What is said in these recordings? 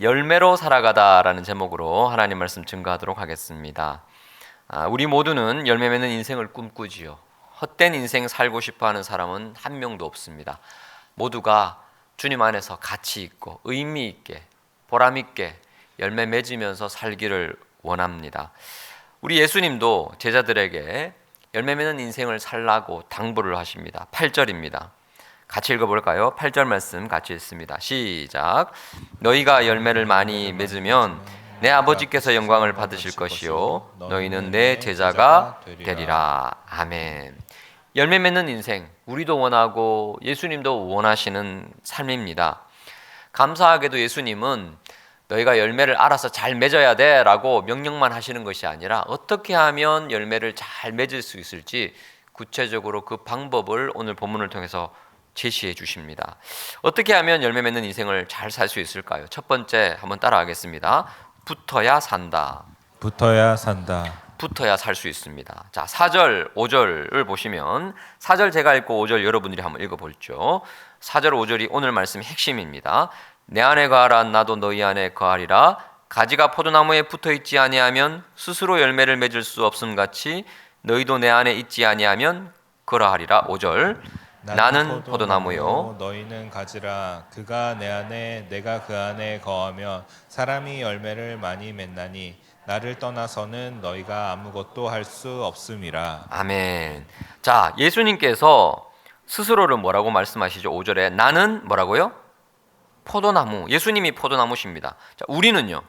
열매로 살아가다라는 제목으로 하나님 말씀 증거하도록 하겠습니다. 우리 모두는 열매 맺는 인생을 꿈꾸지요. 헛된 인생 살고 싶어하는 사람은 한 명도 없습니다. 모두가 주님 안에서 가치 있고 의미 있게 보람 있게 열매 맺으면서 살기를 원합니다. 우리 예수님도 제자들에게 열매 맺는 인생을 살라고 당부를 하십니다. 8절입니다. 같이 읽어볼까요? 8절 말씀 같이 읽습니다. 시작. 너희가 열매를 많이 맺으면 내 아버지께서 영광을 받으실 것이요 너희는 내 제자가 되리라. 아멘. 열매 맺는 인생, 우리도 원하고 예수님도 원하시는 삶입니다. 감사하게도 예수님은 너희가 열매를 알아서 잘 맺어야 돼 라고 명령만 하시는 것이 아니라 어떻게 하면 열매를 잘 맺을 수 있을지 구체적으로 그 방법을 오늘 본문을 통해서 제시해 주십니다. 어떻게 하면 열매 맺는 인생을 잘 살 수 있을까요? 첫 번째 한번 따라하겠습니다. 붙어야 산다. 붙어야 산다. 붙어야 살 수 있습니다. 자, 4절, 5절을 보시면 4절 제가 읽고 5절 여러분들이 한번 읽어볼죠. 4절, 5절이 오늘 말씀의 핵심입니다. 내 안에 거하라 나도 너희 안에 거하리라. 가지가 포도나무에 붙어있지 아니하면 스스로 열매를 맺을 수 없음 같이 너희도 내 안에 있지 아니하면 그러하리라. 5절 나는 포도나무요 너희는 가지라. 그가 내 안에 내가 그 안에 거하며 사람이 열매를 많이 맺나니 나를 떠나서는 너희가 아무것도 할 수 없음이라. 아멘. 자, 예수님께서 스스로를 뭐라고 말씀하시죠? 5절에 나는 뭐라고요? 포도나무. 예수님이 포도나무십니다. 자, 우리는요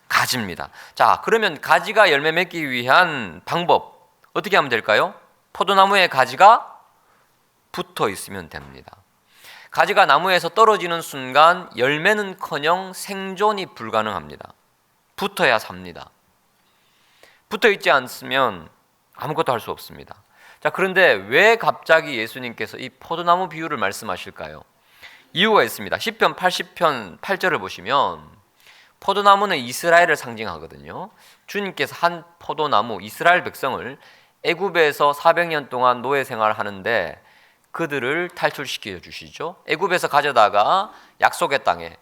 가지입니다. 자, 그러면 가지가 열매 맺기 위한 방법 어떻게 하면 될까요? 포도나무에 가지가 붙어 있으면 됩니다. 가지가 나무에서 떨어지는 순간 열매는커녕 생존이 불가능합니다. 붙어야 삽니다. 붙어 있지 않으면 아무것도 할 수 없습니다. 자, 그런데 왜 갑자기 예수님께서 이 포도나무 비유를 말씀하실까요? 이유가 있습니다. 시편 80편 8절을 보시면 포도나무는 이스라엘을 상징하거든요. 주님께서 한 포도나무 이스라엘 백성을 애굽에서 400년 동안 노예 생활을 하는데 그들을 탈출시켜 주시죠. 애굽에서 가져다가 약속의 땅에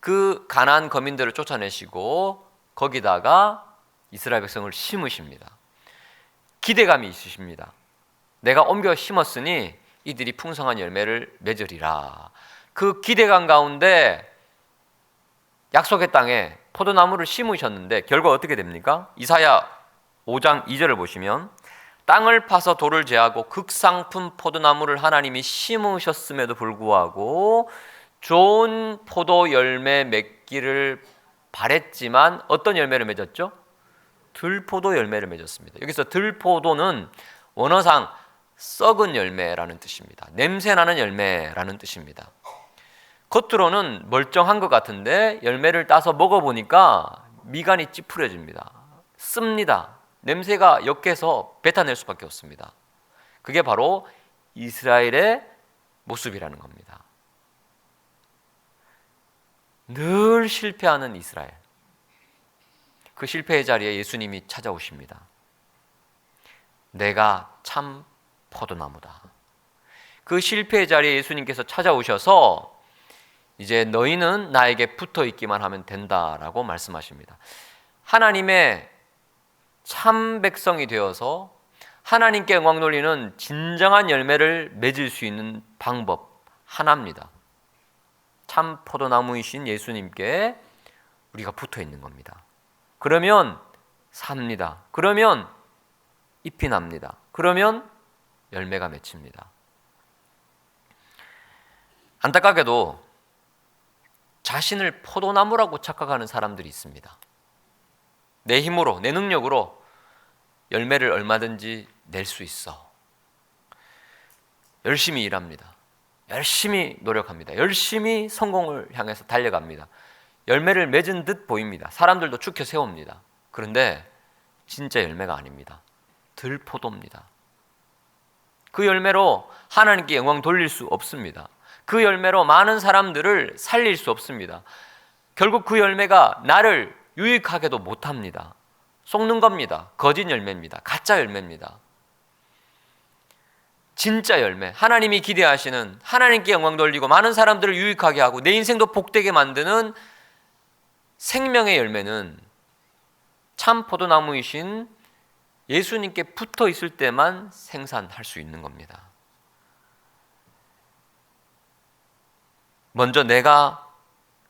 그 가나안 거민들을 쫓아내시고 거기다가 이스라엘 백성을 심으십니다. 기대감이 있으십니다. 내가 옮겨 심었으니 이들이 풍성한 열매를 맺으리라. 그 기대감 가운데 약속의 땅에 포도나무를 심으셨는데 결과 어떻게 됩니까? 이사야 5장 2절을 보시면 땅을 파서 돌을 제하고 극상품 포도나무를 하나님이 심으셨음에도 불구하고 좋은 포도 열매 맺기를 바랬지만 어떤 열매를 맺었죠? 들포도 열매를 맺었습니다. 여기서 들포도는 원어상 썩은 열매라는 뜻입니다. 냄새나는 열매라는 뜻입니다. 겉으로는 멀쩡한 것 같은데 열매를 따서 먹어보니까 미간이 찌푸려집니다. 씁니다. 냄새가 역해서 뱉어낼 수밖에 없습니다. 그게 바로 이스라엘의 모습이라는 겁니다. 늘 실패하는 이스라엘. 그 실패의 자리에 예수님이 찾아오십니다. 내가 참 포도나무다. 그 실패의 자리에 예수님께서 찾아오셔서 이제 너희는 나에게 붙어 있기만 하면 된다라고 말씀하십니다. 하나님의 참 백성이 되어서 하나님께 영광 돌리는 진정한 열매를 맺을 수 있는 방법 하나입니다. 참 포도나무이신 예수님께 우리가 붙어 있는 겁니다. 그러면 삽니다. 그러면 잎이 납니다. 그러면 열매가 맺힙니다. 안타깝게도 자신을 포도나무라고 착각하는 사람들이 있습니다. 내 힘으로, 내 능력으로 열매를 얼마든지 낼 수 있어. 열심히 일합니다. 열심히 노력합니다. 열심히 성공을 향해서 달려갑니다. 열매를 맺은 듯 보입니다. 사람들도 추켜 세웁니다. 그런데 진짜 열매가 아닙니다. 들포도입니다. 그 열매로 하나님께 영광 돌릴 수 없습니다. 그 열매로 많은 사람들을 살릴 수 없습니다. 결국 그 열매가 나를 유익하게도 못합니다. 속는 겁니다. 거짓 열매입니다. 가짜 열매입니다. 진짜 열매, 하나님이 기대하시는, 하나님께 영광 돌리고 많은 사람들을 유익하게 하고 내 인생도 복되게 만드는 생명의 열매는 참 포도나무이신 예수님께 붙어 있을 때만 생산할 수 있는 겁니다. 먼저 내가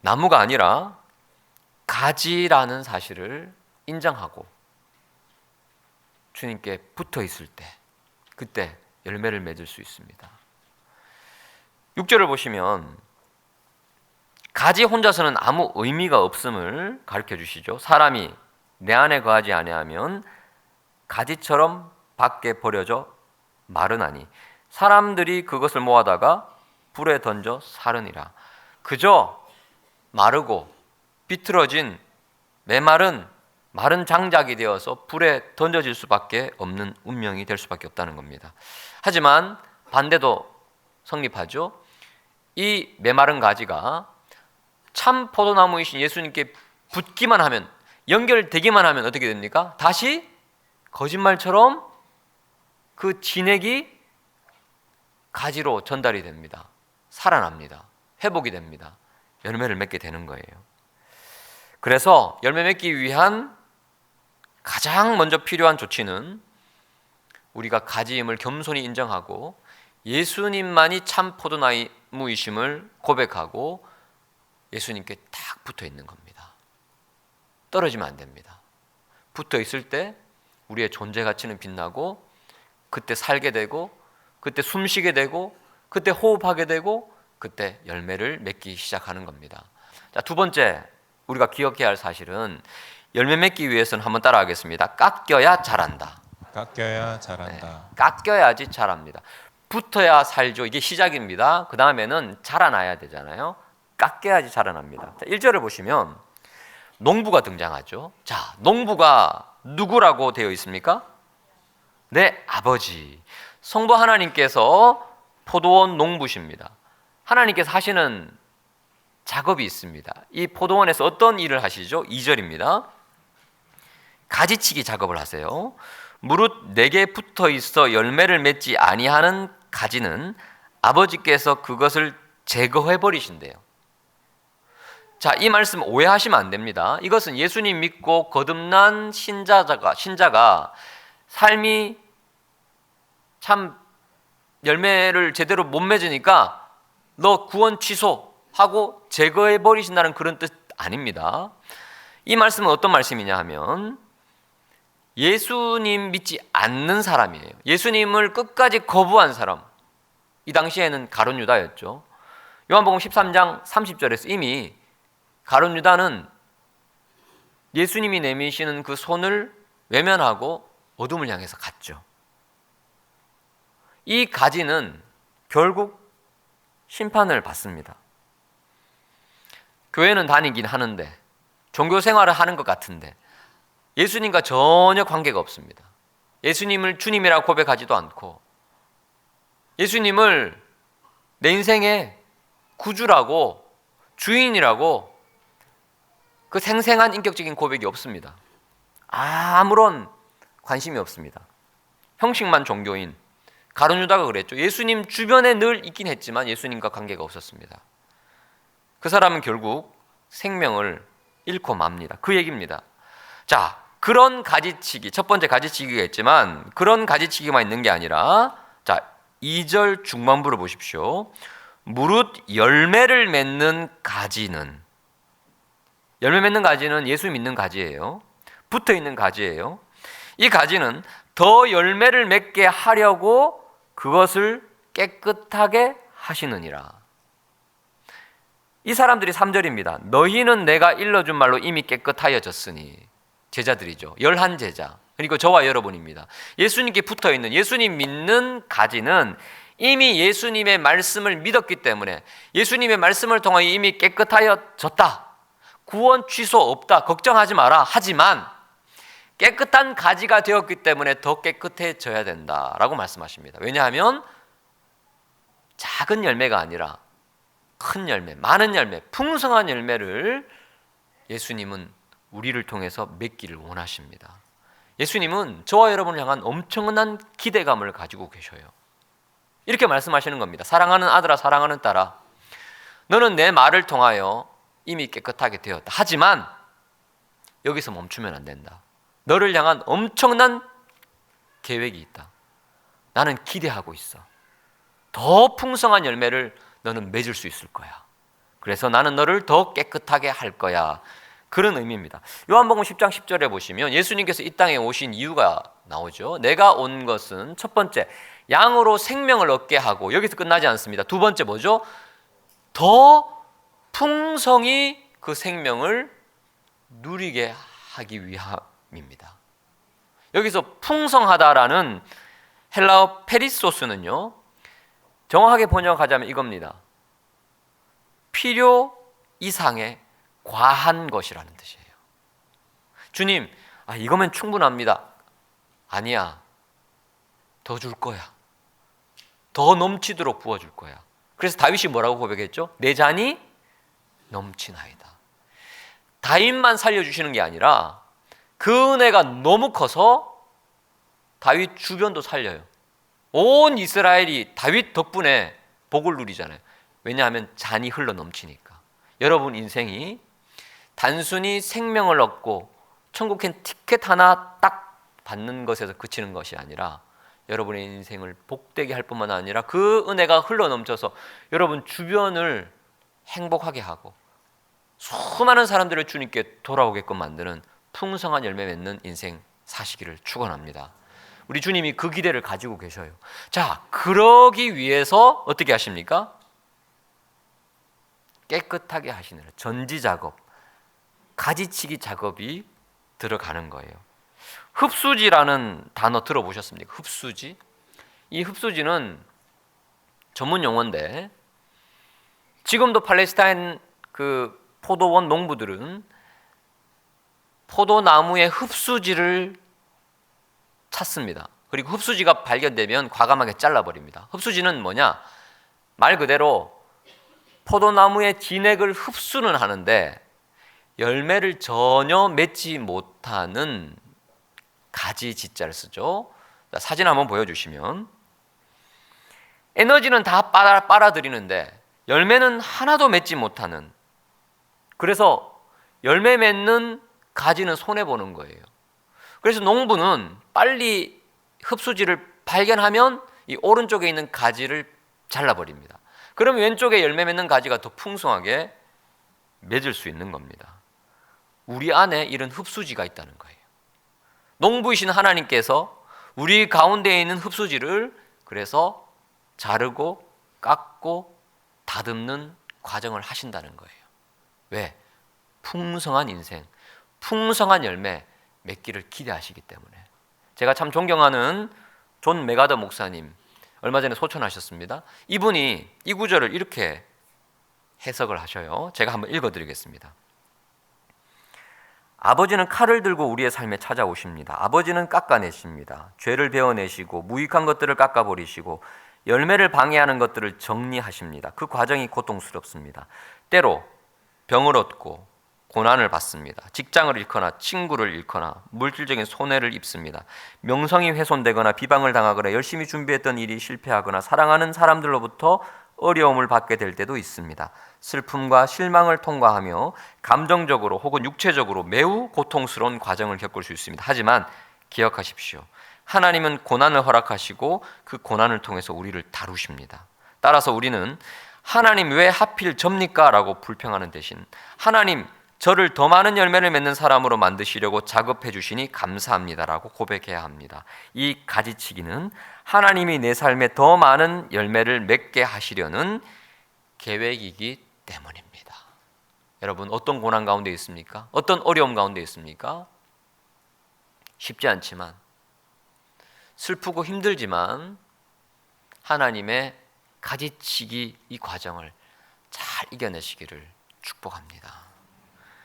나무가 아니라 가지라는 사실을 인정하고 주님께 붙어 있을 때, 그때 열매를 맺을 수 있습니다. 6절을 보시면 가지 혼자서는 아무 의미가 없음을 가르쳐 주시죠. 사람이 내 안에 거하지 아니하면 가지처럼 밖에 버려져 마르나니 사람들이 그것을 모아다가 불에 던져 사르니라. 그저 마르고 비틀어진 메마른 마른 장작이 되어서 불에 던져질 수밖에 없는 운명이 될 수밖에 없다는 겁니다. 하지만 반대도 성립하죠. 이 메마른 가지가 참 포도나무이신 예수님께 붙기만 하면, 연결되기만 하면 어떻게 됩니까? 다시 거짓말처럼 그 진액이 가지로 전달이 됩니다. 살아납니다. 회복이 됩니다. 열매를 맺게 되는 거예요. 그래서 열매 맺기 위한 가장 먼저 필요한 조치는 우리가 가지임을 겸손히 인정하고 예수님만이 참 포도나무이심을 고백하고 예수님께 딱 붙어 있는 겁니다. 떨어지면 안 됩니다. 붙어 있을 때 우리의 존재 가치는 빛나고 그때 살게 되고 그때 숨쉬게 되고 그때 호흡하게 되고 그때 열매를 맺기 시작하는 겁니다. 자, 두 번째 우리가 기억해야 할 사실은 열매 맺기 위해서는 한번 따라하겠습니다. 깎여야 자란다. 깎여야 자란다. 깎여야지 자랍니다. 붙어야 살죠. 이게 시작입니다. 그 다음에는 자라나야 되잖아요. 깎여야지 자라납니다. 자, 1절을 보시면 농부가 등장하죠. 자, 농부가 누구라고 되어 있습니까? 네, 아버지. 성부 하나님께서 포도원 농부십니다. 하나님께서 하시는 작업이 있습니다. 이 포도원에서 어떤 일을 하시죠? 2절입니다. 가지치기 작업을 하세요. 무릇 내게 붙어 있어 열매를 맺지 아니하는 가지는 아버지께서 그것을 제거해 버리신대요. 자, 이 말씀 오해하시면 안 됩니다. 이것은 예수님 믿고 거듭난 신자가 삶이 참 열매를 제대로 못 맺으니까 너 구원 취소하고 제거해 버리신다는 그런 뜻 아닙니다. 이 말씀은 어떤 말씀이냐 하면 예수님 믿지 않는 사람이에요. 예수님을 끝까지 거부한 사람. 이 당시에는 가룟 유다였죠. 요한복음 13장 30절에서 이미 가룟 유다는 예수님이 내미시는 그 손을 외면하고 어둠을 향해서 갔죠. 이 가지는 결국 심판을 받습니다. 교회는 다니긴 하는데 종교 생활을 하는 것 같은데 예수님과 전혀 관계가 없습니다. 예수님을 주님이라고 고백하지도 않고 예수님을 내 인생의 구주라고 주인이라고 그 생생한 인격적인 고백이 없습니다. 아무런 관심이 없습니다. 형식만 종교인 가룟 유다가 그랬죠. 예수님 주변에 늘 있긴 했지만 예수님과 관계가 없었습니다. 그 사람은 결국 생명을 잃고 맙니다. 그 얘기입니다. 자, 그런 가지치기, 첫 번째 가지치기가 있지만 그런 가지치기만 있는 게 아니라 자, 2절 중반부를 보십시오. 무릇 열매를 맺는 가지는, 열매 맺는 가지는 예수 믿는 가지예요. 붙어 있는 가지예요. 이 가지는 더 열매를 맺게 하려고 그것을 깨끗하게 하시느니라. 이 사람들이 3절입니다. 너희는 내가 일러준 말로 이미 깨끗하여졌으니. 제자들이죠. 11제자. 그리고 저와 여러분입니다. 예수님께 붙어있는, 예수님 믿는 가지는 이미 예수님의 말씀을 믿었기 때문에 예수님의 말씀을 통하여 이미 깨끗하여졌다. 구원 취소 없다. 걱정하지 마라. 하지만 깨끗한 가지가 되었기 때문에 더 깨끗해져야 된다라고 말씀하십니다. 왜냐하면 작은 열매가 아니라 큰 열매, 많은 열매, 풍성한 열매를 예수님은 우리를 통해서 맺기를 원하십니다. 예수님은 저와 여러분을 향한 엄청난 기대감을 가지고 계셔요. 이렇게 말씀하시는 겁니다. 사랑하는 아들아, 사랑하는 딸아, 너는 내 말을 통하여 이미 깨끗하게 되었다. 하지만 여기서 멈추면 안 된다. 너를 향한 엄청난 계획이 있다. 나는 기대하고 있어. 더 풍성한 열매를 너는 맺을 수 있을 거야. 그래서 나는 너를 더 깨끗하게 할 거야. 그런 의미입니다. 요한복음 10장 10절에 보시면 예수님께서 이 땅에 오신 이유가 나오죠. 내가 온 것은 첫 번째, 양으로 생명을 얻게 하고, 여기서 끝나지 않습니다. 두 번째 뭐죠? 더 풍성히 그 생명을 누리게 하기 위함입니다. 여기서 풍성하다라는 헬라어 페리소스는요, 정확하게 번역하자면 이겁니다. 필요 이상의 과한 것이라는 뜻이에요. 주님, 이거면 충분합니다. 아니야. 더 줄 거야. 더 넘치도록 부어줄 거야. 그래서 다윗이 뭐라고 고백했죠? 내 잔이 넘치나이다. 다윗만 살려주시는 게 아니라 그 은혜가 너무 커서 다윗 주변도 살려요. 온 이스라엘이 다윗 덕분에 복을 누리잖아요. 왜냐하면 잔이 흘러 넘치니까. 여러분 인생이 단순히 생명을 얻고 천국행 티켓 하나 딱 받는 것에서 그치는 것이 아니라 여러분의 인생을 복되게 할 뿐만 아니라 그 은혜가 흘러 넘쳐서 여러분 주변을 행복하게 하고 수많은 사람들을 주님께 돌아오게끔 만드는 풍성한 열매 맺는 인생 사시기를 축원합니다. 우리 주님이 그 기대를 가지고 계셔요. 자, 그러기 위해서 어떻게 하십니까? 깨끗하게 하시느라 전지작업, 가지치기 작업이 들어가는 거예요. 흡수지라는 단어 들어보셨습니까? 흡수지. 이 흡수지는 전문 용어인데 지금도 팔레스타인 그 포도원 농부들은 포도나무의 흡수지를 찾습니다. 그리고 흡수지가 발견되면 과감하게 잘라버립니다. 흡수지는 뭐냐? 말 그대로 포도나무의 진액을 흡수는 하는데 열매를 전혀 맺지 못하는 가지 지자를 쓰죠. 사진 한번 보여주시면 에너지는 다 빨아들이는데 열매는 하나도 맺지 못하는, 그래서 열매 맺는 가지는 손해보는 거예요. 그래서 농부는 빨리 흡수지를 발견하면 이 오른쪽에 있는 가지를 잘라버립니다. 그럼 왼쪽에 열매 맺는 가지가 더 풍성하게 맺을 수 있는 겁니다. 우리 안에 이런 흡수지가 있다는 거예요. 농부이신 하나님께서 우리 가운데에 있는 흡수지를 그래서 자르고 깎고 다듬는 과정을 하신다는 거예요. 왜? 풍성한 인생, 풍성한 열매 맺기를 기대하시기 때문에. 제가 참 존경하는 존 메가더 목사님 얼마 전에 소천하셨습니다. 이분이 이 구절을 이렇게 해석을 하셔요. 제가 한번 읽어드리겠습니다. 아버지는 칼을 들고 우리의 삶에 찾아오십니다. 아버지는 깎아내십니다. 죄를 베어내시고 무익한 것들을 깎아버리시고 열매를 방해하는 것들을 정리하십니다. 그 과정이 고통스럽습니다. 때로 병을 얻고 고난을 받습니다. 직장을 잃거나 친구를 잃거나 물질적인 손해를 입습니다. 명성이 훼손되거나 비방을 당하거나 열심히 준비했던 일이 실패하거나 사랑하는 사람들로부터 어려움을 받게 될 때도 있습니다. 슬픔과 실망을 통과하며 감정적으로 혹은 육체적으로 매우 고통스러운 과정을 겪을 수 있습니다. 하지만 기억하십시오. 하나님은 고난을 허락하시고 그 고난을 통해서 우리를 다루십니다. 따라서 우리는 하나님 왜 하필 접니까? 라고 불평하는 대신 하나님 저를 더 많은 열매를 맺는 사람으로 만드시려고 작업해 주시니 감사합니다라고 고백해야 합니다. 이 가지치기는 하나님이 내 삶에 더 많은 열매를 맺게 하시려는 계획이기 때문입니다. 여러분 어떤 고난 가운데 있습니까? 어떤 어려움 가운데 있습니까? 쉽지 않지만 슬프고 힘들지만 하나님의 가지치기 이 과정을 잘 이겨내시기를 축복합니다.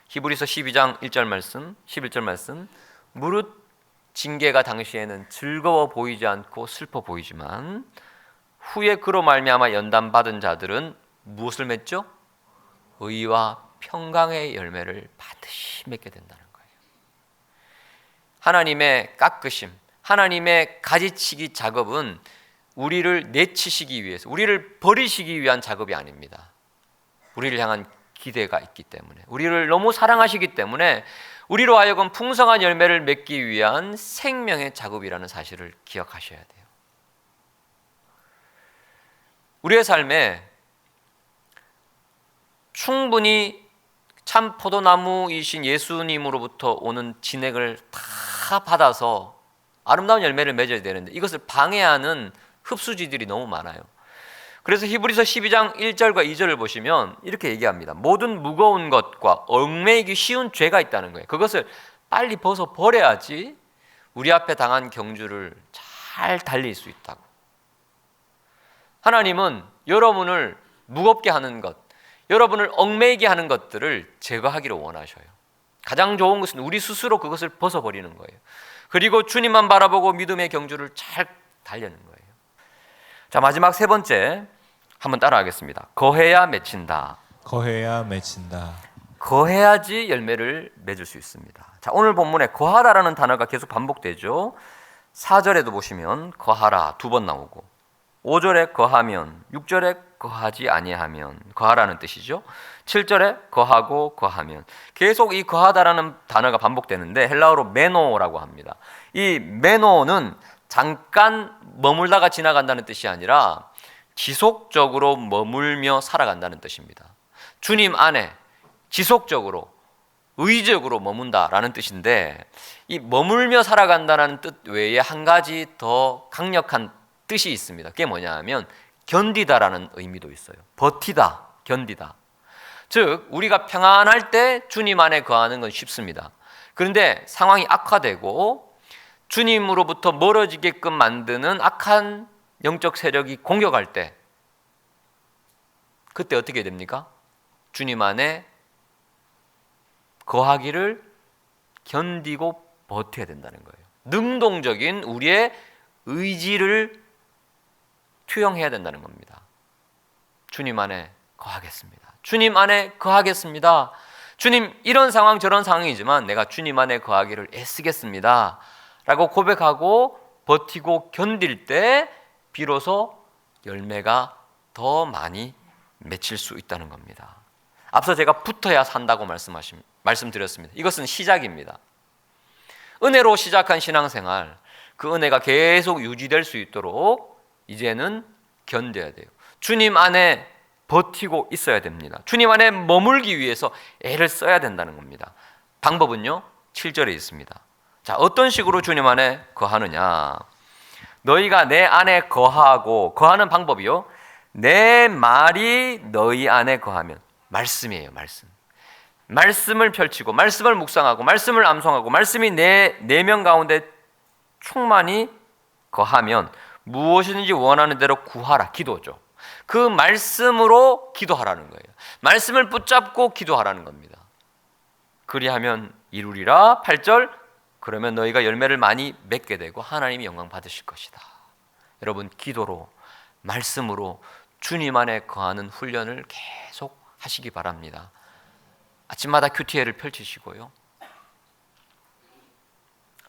히브리서 12장 1절 말씀, 11절 말씀. 무릇 징계가 당시에는 즐거워 보이지 않고 슬퍼 보이지만 후에 그로 말미암아 연단 받은 자들은 무엇을 맺죠? 의와 평강의 열매를 반드시 맺게 된다는 거예요. 하나님의 깎으심, 하나님의 가지치기 작업은 우리를 내치시기 위해서, 우리를 버리시기 위한 작업이 아닙니다. 우리를 향한 기대가 있기 때문에, 우리를 너무 사랑하시기 때문에 우리로 하여금 풍성한 열매를 맺기 위한 생명의 작업이라는 사실을 기억하셔야 돼요. 우리의 삶에 충분히 참 포도나무이신 예수님으로부터 오는 진액을 다 받아서 아름다운 열매를 맺어야 되는데 이것을 방해하는 흡수지들이 너무 많아요. 그래서 히브리서 12장 1절과 2절을 보시면 이렇게 얘기합니다. 모든 무거운 것과 얽매이기 쉬운 죄가 있다는 거예요. 그것을 빨리 벗어버려야지 우리 앞에 당한 경주를 잘 달릴 수 있다고. 하나님은 여러분을 무겁게 하는 것, 여러분을 얽매이게 하는 것들을 제거하기를 원하셔요. 가장 좋은 것은 우리 스스로 그것을 벗어버리는 거예요. 그리고 주님만 바라보고 믿음의 경주를 잘 달리는 거예요. 자, 마지막 세 번째 한번 따라하겠습니다. 거해야 맺힌다. 거해야 맺힌다. 거해야지 열매를 맺을 수 있습니다. 자, 오늘 본문에 거하다라는 단어가 계속 반복되죠. 4절에도 보시면 거하라 2번 나오고 5절에 거하면 6절에 거하지 아니하면 거하라는 뜻이죠. 7절에 거하고 거하면 계속 이 거하다라는 단어가 반복되는데 헬라어로 메노라고 합니다. 이 메노는 잠깐 머물다가 지나간다는 뜻이 아니라 지속적으로 머물며 살아간다는 뜻입니다. 주님 안에 지속적으로 의적으로 머문다라는 뜻인데 이 머물며 살아간다는 뜻 외에 한 가지 더 강력한 뜻이 있습니다. 그게 뭐냐 하면 견디다라는 의미도 있어요. 버티다, 견디다. 즉 우리가 평안할 때 주님 안에 거하는 건 쉽습니다. 그런데 상황이 악화되고 주님으로부터 멀어지게끔 만드는 악한 영적 세력이 공격할 때 그때 어떻게 됩니까? 주님 안에 거하기를 견디고 버텨야 된다는 거예요. 능동적인 우리의 의지를 투영해야 된다는 겁니다. 주님 안에 거하겠습니다. 주님 안에 거하겠습니다. 주님 이런 상황 저런 상황이지만 내가 주님 안에 거하기를 애쓰겠습니다 라고 고백하고 버티고 견딜 때 비로소 열매가 더 많이 맺힐 수 있다는 겁니다. 앞서 제가 붙어야 산다고 말씀드렸습니다. 이것은 시작입니다. 은혜로 시작한 신앙생활, 그 은혜가 계속 유지될 수 있도록 이제는 견뎌야 돼요. 주님 안에 버티고 있어야 됩니다. 주님 안에 머물기 위해서 애를 써야 된다는 겁니다. 방법은요 7절에 있습니다. 자, 어떤 식으로 주님 안에 거하느냐? 너희가 내 안에 거하고, 거하는 방법이요 내 말이 너희 안에 거하면, 말씀이에요. 말씀을 펼치고 말씀을 묵상하고 말씀을 암송하고 말씀이 내 내면 가운데 충만히 거하면 무엇이든지 원하는 대로 구하라. 기도죠. 그 말씀으로 기도하라는 거예요. 말씀을 붙잡고 기도하라는 겁니다. 그리하면 이루리라. 8절 그러면 너희가 열매를 많이 맺게 되고 하나님이 영광 받으실 것이다. 여러분 기도로 말씀으로 주님 안에 거하는 훈련을 계속 하시기 바랍니다. 아침마다 QTL을 펼치시고요.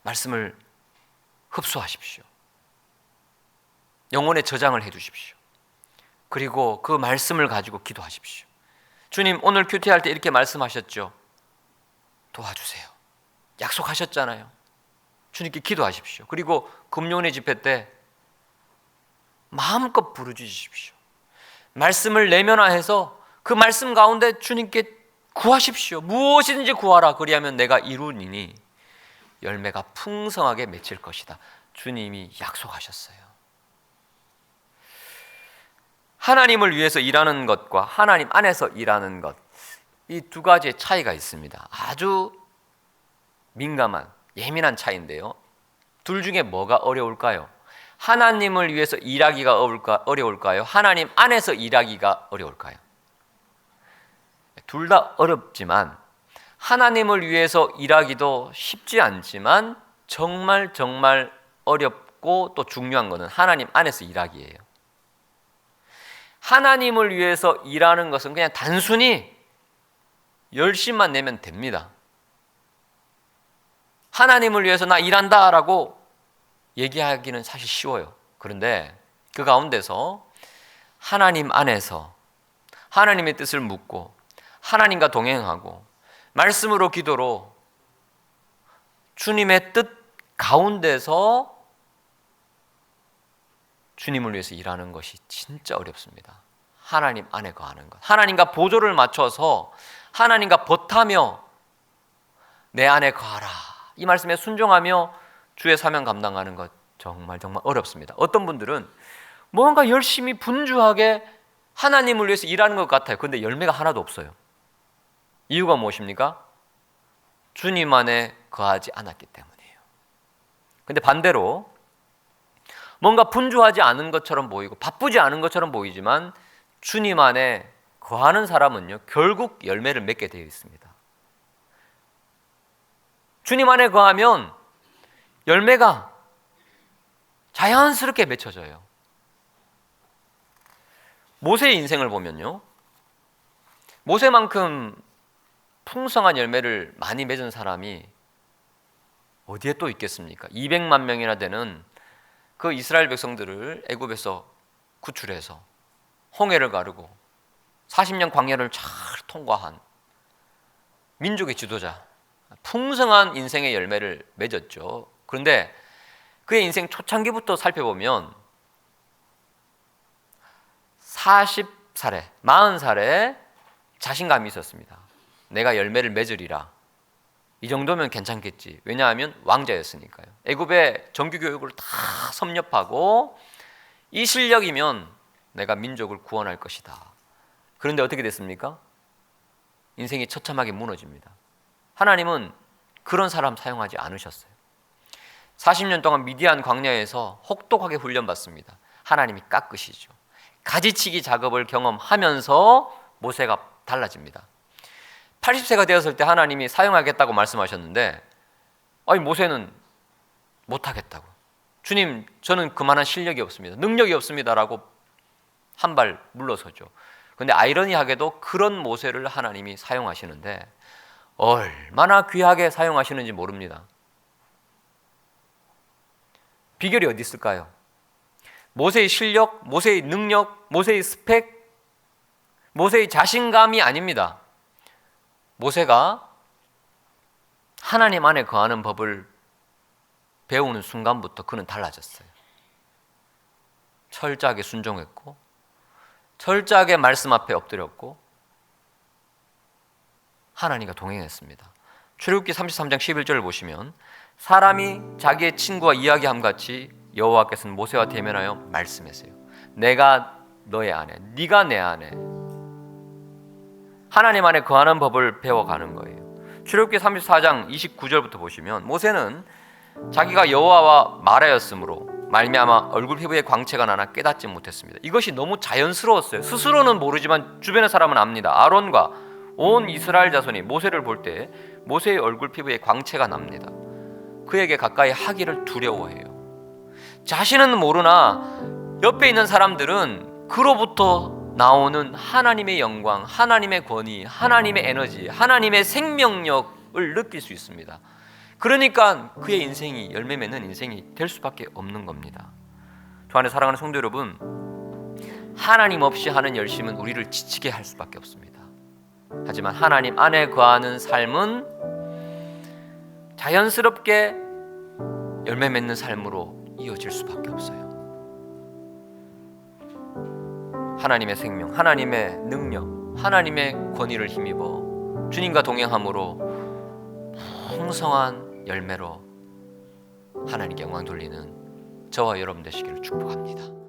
말씀을 흡수하십시오. 영혼에 저장을 해두십시오. 그리고 그 말씀을 가지고 기도하십시오. 주님 오늘 큐티 할 때 이렇게 말씀하셨죠. 도와주세요. 약속하셨잖아요. 주님께 기도하십시오. 그리고 금요일 집회 때 마음껏 부르짖으십시오. 말씀을 내면화해서 그 말씀 가운데 주님께 구하십시오. 무엇이든지 구하라. 그리하면 내가 이루니니 열매가 풍성하게 맺힐 것이다. 주님이 약속하셨어요. 하나님을 위해서 일하는 것과 하나님 안에서 일하는 것, 이 두 가지의 차이가 있습니다. 아주 민감한, 예민한 차이인데요. 둘 중에 뭐가 어려울까요? 하나님을 위해서 일하기가 어려울까요? 하나님 안에서 일하기가 어려울까요? 둘 다 어렵지만 하나님을 위해서 일하기도 쉽지 않지만 정말 어렵고 또 중요한 것은 하나님 안에서 일하기예요. 하나님을 위해서 일하는 것은 그냥 단순히 열심만 내면 됩니다. 하나님을 위해서 나 일한다라고 얘기하기는 사실 쉬워요. 그런데 그 가운데서 하나님 안에서 하나님의 뜻을 묻고 하나님과 동행하고 말씀으로 기도로 주님의 뜻 가운데서 주님을 위해서 일하는 것이 진짜 어렵습니다. 하나님 안에 거하는 것, 하나님과 보조를 맞춰서 하나님과 벗하며 내 안에 거하라, 이 말씀에 순종하며 주의 사명 감당하는 것 정말 어렵습니다. 어떤 분들은 뭔가 열심히 분주하게 하나님을 위해서 일하는 것 같아요. 그런데 열매가 하나도 없어요. 이유가 무엇입니까? 주님 안에 거하지 않았기 때문이에요. 근데 반대로 뭔가 분주하지 않은 것처럼 보이고 바쁘지 않은 것처럼 보이지만 주님 안에 거하는 사람은요, 결국 열매를 맺게 되어 있습니다. 주님 안에 거하면 열매가 자연스럽게 맺혀져요. 모세의 인생을 보면요, 모세만큼 풍성한 열매를 많이 맺은 사람이 어디에 또 있겠습니까? 200만 명이나 되는 그 이스라엘 백성들을 애굽에서 구출해서 홍해를 가르고 40년 광야를 잘 통과한 민족의 지도자, 풍성한 인생의 열매를 맺었죠. 그런데 그의 인생 초창기부터 살펴보면 40살에 40살에 자신감이 있었습니다. 내가 열매를 맺으리라. 이 정도면 괜찮겠지. 왜냐하면 왕자였으니까요. 애굽의 정규 교육을 다 섭렵하고 이 실력이면 내가 민족을 구원할 것이다. 그런데 어떻게 됐습니까? 인생이 처참하게 무너집니다. 하나님은 그런 사람 사용하지 않으셨어요. 40년 동안 미디안 광야에서 혹독하게 훈련받습니다. 하나님이 깎으시죠. 가지치기 작업을 경험하면서 모세가 달라집니다. 80세가 되었을 때 하나님이 사용하겠다고 말씀하셨는데, 아니 모세는 못하겠다고, 주님 저는 그만한 실력이 없습니다, 능력이 없습니다라고 한 발 물러서죠. 그런데 아이러니하게도 그런 모세를 하나님이 사용하시는데 얼마나 귀하게 사용하시는지 모릅니다. 비결이 어디 있을까요? 모세의 실력, 모세의 능력, 모세의 스펙, 모세의 자신감이 아닙니다. 모세가 하나님 안에 거하는 법을 배우는 순간부터 그는 달라졌어요. 철저하게 순종했고, 철저하게 말씀 앞에 엎드렸고, 하나님과 동행했습니다. 출애굽기 33장 11절을 보시면 사람이 자기의 친구와 이야기함 같이 여호와께서는 모세와 대면하여 말씀하세요. 내가 너의 아내, 네가 내 아내. 하나님 안에 거하는 법을 배워가는 거예요. 출애굽기 34장 29절부터 보시면 모세는 자기가 여호와와 말하였으므로 말미암아 얼굴 피부에 광채가 나나 깨닫지 못했습니다. 이것이 너무 자연스러웠어요. 스스로는 모르지만 주변의 사람은 압니다. 아론과 온 이스라엘 자손이 모세를 볼 때 모세의 얼굴 피부에 광채가 납니다. 그에게 가까이 하기를 두려워해요. 자신은 모르나 옆에 있는 사람들은 그로부터 나오는 하나님의 영광, 하나님의 권위, 하나님의 에너지, 하나님의 생명력을 느낄 수 있습니다. 그러니까 그의 인생이 열매 맺는 인생이 될 수밖에 없는 겁니다. 저 안에 사랑하는 성도 여러분, 하나님 없이 하는 열심은 우리를 지치게 할 수밖에 없습니다. 하지만 하나님 안에 거하는 삶은 자연스럽게 열매 맺는 삶으로 이어질 수밖에 없어요. 하나님의 생명, 하나님의 능력, 하나님의 권위를 힘입어 주님과 동행함으로 풍성한 열매로 하나님께 영광 돌리는 저와 여러분 되시기를 축복합니다.